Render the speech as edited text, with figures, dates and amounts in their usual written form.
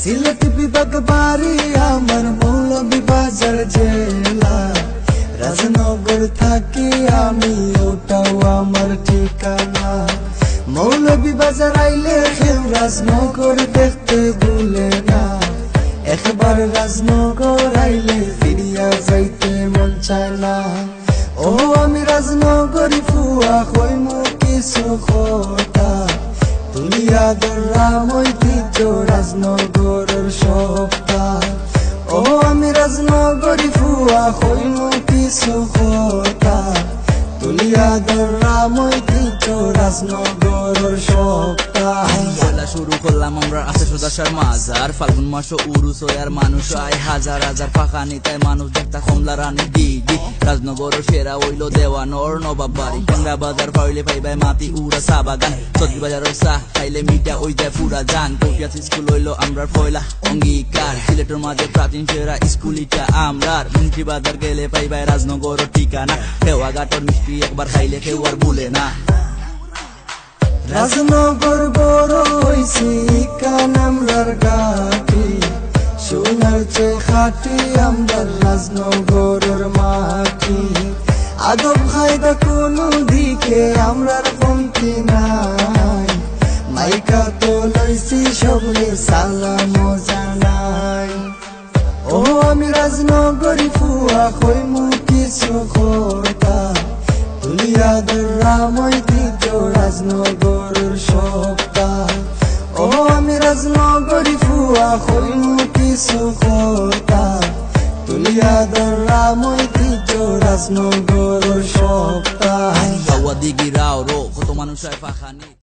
সিলেট বিভাগ বাড়ি আমার মৌলভীবাজার জেলা, রাজনগর থাকি আমি ওটাও আমার ঠিকানা। মৌলভীবাজার আইলে কেউ রাজনগর দেখতে ভুলে না, একবার রাজনগর আইলে ফিরিয়া যাইতে মন চায় না। ও আমি রাজনগরী ফুয়া কইমু কিছু কথা, তুলিয়া ধরলাম ঐতিহ্য রাজনগরের সপ্তাহ। ও আমি রাজনগরী ফুয়া কইমু কিছু কথা, তুলিয়া ধরলাম ঐতিহ্য রাজনগরের সপ্তাহ। পয়লা শুরু করলাম আমরা আছে সুদাসার মাজার, ফাল্গুন মাস উরুস আর মানুষ আয় হাজার হাজার, ফাঁকানি তাই মানুষ দেখতা কমলা রানী দিদি। রাজনগর সেরা হইল দেওয়ানর নবাব বাড়ি, ট্যাংরা বাজার পাইলে পাইবাই মাটি উড়া চা বাগান, চৌধুরী বাজারের চা খাইলে মিঠা ওই যায় পুরা জান। কটিয়াস স্কুল হইল আমরার পয়লা অঙ্গীকার, সিলেটের মাঝে প্রাচীন সেরা স্কুল ইটা আমরার। মুন্সি বাজার গেলে পাইবাই রাজনগর ঠিকানা, দেওয়া ঘাটর মিষ্টি একবার খাইলে কেউ আর ভুলে না। রাজনগর বড় হইছি কান আমরার গাটি, সোনার চেয়ে খাটি আমরার রাজনগরের মাটি। আদব খায়দা কোনো দিকে আমরার কমতি নাই, মাইকা তো লইছি সবরে সালাম জানাই। ও আমি রাজনগরী ফুয়া কইমু কিছু কথা, তুলিয়া ধরলাম ঐতিহ্য রাজনগরের সপ্তাহ। ও আমি রাজনগরী ফুয়া কইমু কিছু কথা, তুলিয়া ধরলাম ঐতিহ্য রাজনগরের সপ্তাহ। দিঘি রাও রো কত মানুষ আয় ফাঁকানি।